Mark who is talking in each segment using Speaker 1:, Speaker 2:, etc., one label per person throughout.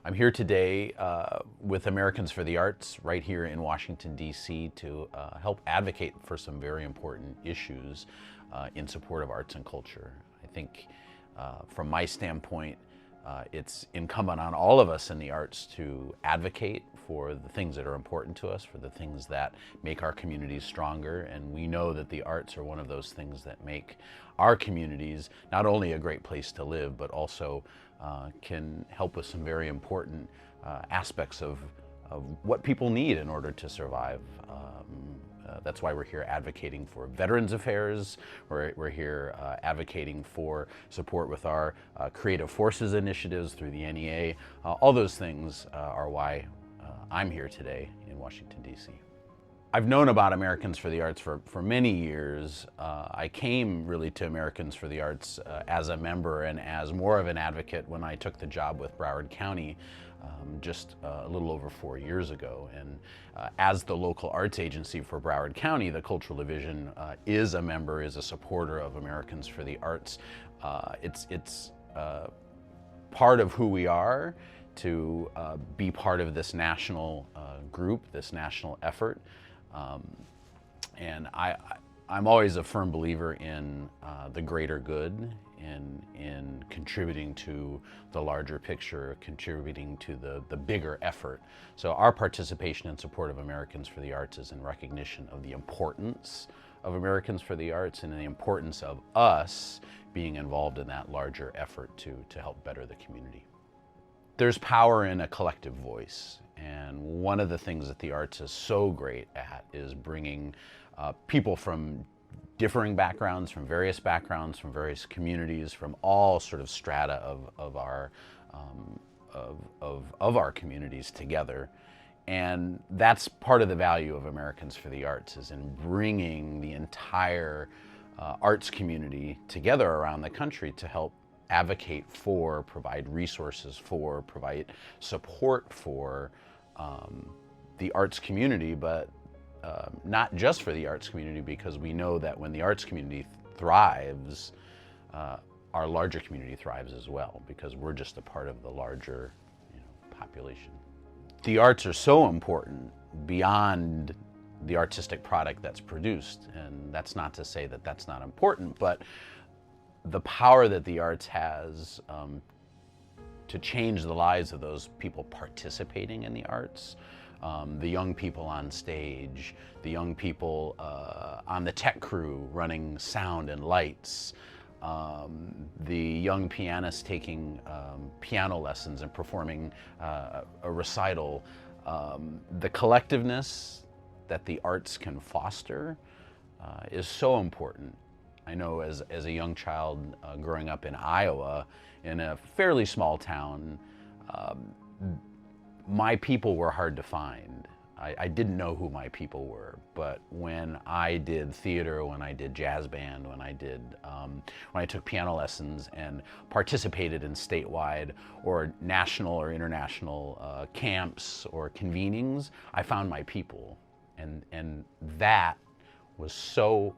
Speaker 1: I'm here today with Americans for the Arts right here in Washington, D.C. to help advocate for some very important issues in support of arts and culture. I think from my standpoint, it's incumbent on all of us in the arts to advocate for the things that are important to us, for the things that make our communities stronger. And we know that the arts are one of those things that make our communities not only a great place to live, but also can help with some very important aspects of what people need in order to survive. That's why we're here advocating for Veterans Affairs. We're here advocating for support with our Creative Forces initiatives through the NEA. All those things are why I'm here today in Washington, D.C. I've known about Americans for the Arts for many years. I came really to Americans for the Arts as a member and as more of an advocate when I took the job with Broward County just a little over 4 years ago. And as the local arts agency for Broward County, the Cultural Division is a supporter of Americans for the Arts. It's part of who we are to be part of this national group, this national effort. And I'm always a firm believer in the greater good, in contributing to the larger picture, contributing to the bigger effort. So our participation in support of Americans for the Arts is in recognition of the importance of Americans for the Arts and the importance of us being involved in that larger effort to help better the community. There's power in a collective voice. And one of the things that the arts is so great at is bringing people from differing backgrounds, from various communities, from all sort of strata of our communities together. And that's part of the value of Americans for the Arts, is in bringing the entire arts community together around the country to help advocate for, provide resources for, provide support for the arts community, but not just for the arts community, because we know that when the arts community thrives, our larger community thrives as well, because we're just a part of the larger population. The arts are so important beyond the artistic product that's produced, and that's not to say that that's not important, but the power that the arts has to change the lives of those people participating in the arts, the young people on stage, the young people on the tech crew running sound and lights, the young pianists taking piano lessons and performing a recital, the collectiveness that the arts can foster is so important. I know as a young child growing up in Iowa, in a fairly small town, my people were hard to find. I didn't know who my people were, but when I did theater, when I did jazz band, when I took piano lessons and participated in statewide or national or international camps or convenings, I found my people, and that was so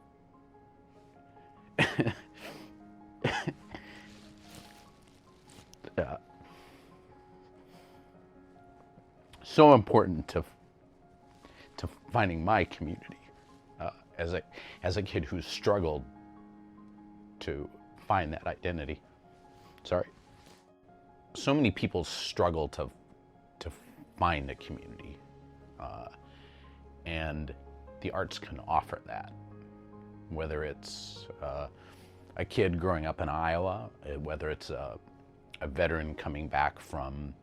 Speaker 1: so important to finding my community as a kid who struggled to find that identity. Sorry. So many people struggle to find a community, and the arts can offer that. Whether it's a kid growing up in Iowa, whether it's a veteran coming back from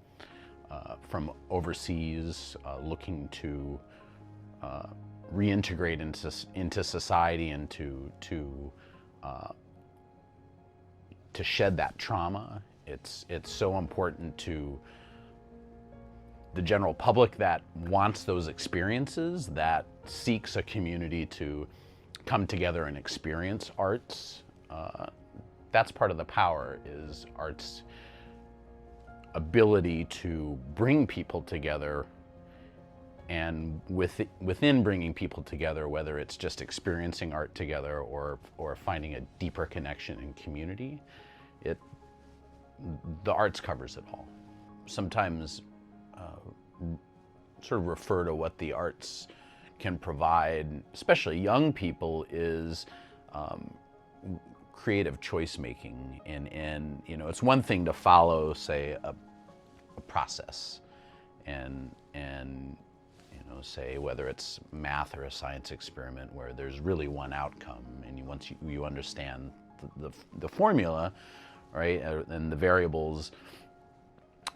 Speaker 1: overseas, looking to reintegrate into society and to shed that trauma. It's so important to the general public that wants those experiences, that seeks a community to come together and experience arts. That's part of the power, is art's ability to bring people together, and within bringing people together, whether it's just experiencing art together or finding a deeper connection in community, the arts covers it all. sometimes sort of refer to what the arts can provide, especially young people, is creative choice making. And you know, it's one thing to follow, say, a process, and you know, say whether it's math or a science experiment where there's really one outcome, and once you understand the formula, right, and the variables,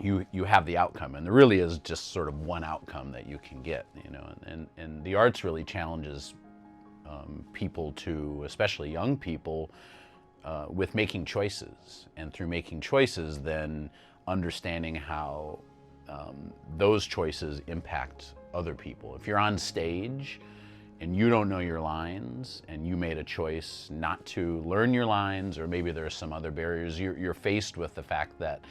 Speaker 1: you have the outcome, and there really is just sort of one outcome that you can get, you know. And the arts really challenges people to, especially young people, with making choices, and through making choices, then understanding how those choices impact other people. If you're on stage and you don't know your lines, and you made a choice not to learn your lines, or maybe there's some other barriers, you're faced with the fact that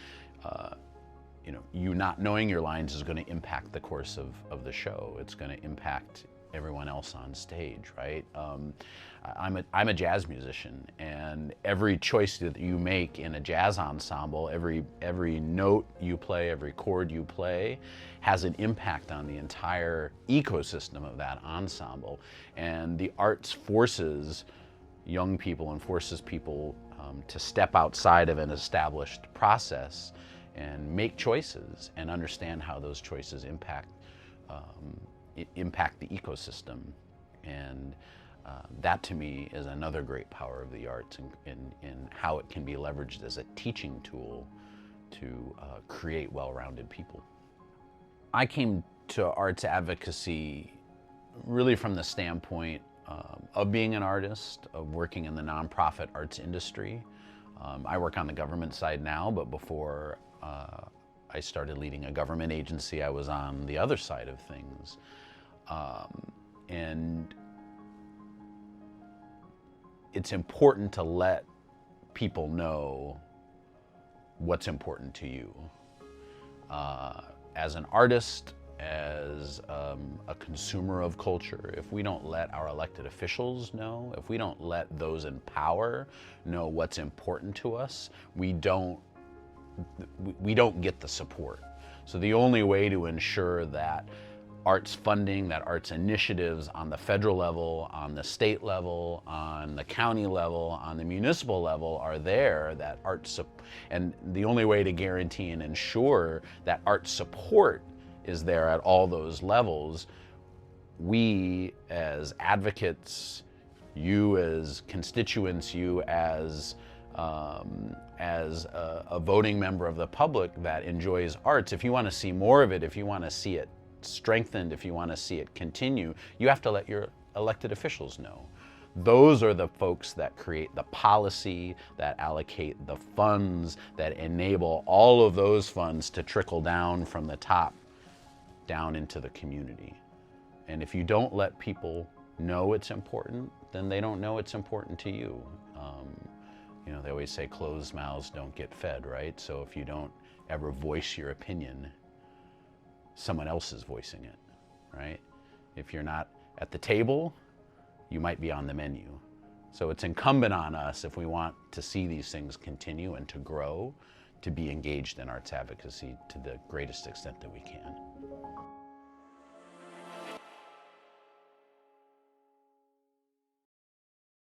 Speaker 1: you know, you not knowing your lines is going to impact the course of the show. It's going to impact everyone else on stage, right? I'm a jazz musician, and every choice that you make in a jazz ensemble, every note you play, every chord you play, has an impact on the entire ecosystem of that ensemble. And the arts forces young people and forces people to step outside of an established process and make choices and understand how those choices impact the ecosystem. And that, to me, is another great power of the arts, in how it can be leveraged as a teaching tool to create well-rounded people. I came to arts advocacy really from the standpoint of being an artist, of working in the nonprofit arts industry. I work on the government side now, but before I started leading a government agency, I was on the other side of things. And it's important to let people know what's important to you. As an artist, as a consumer of culture, if we don't let our elected officials know, if we don't let those in power know what's important to us, we don't get the support. So the only way to ensure that arts funding, that arts initiatives on the federal level, on the state level, on the county level, on the municipal level are there, that and the only way to guarantee and ensure that art support is there at all those levels, we as advocates, you as constituents, you as a voting member of the public that enjoys arts, if you want to see more of it, if you want to see it strengthened, if you want to see it continue, you have to let your elected officials know. Those are the folks that create the policy, that allocate the funds, that enable all of those funds to trickle down from the top down into the community. And if you don't let people know it's important, then they don't know it's important to you. You know, they always say closed mouths don't get fed, right? So if you don't ever voice your opinion, someone else is voicing it, right? If you're not at the table, you might be on the menu. So it's incumbent on us, if we want to see these things continue and to grow, to be engaged in arts advocacy to the greatest extent that we can.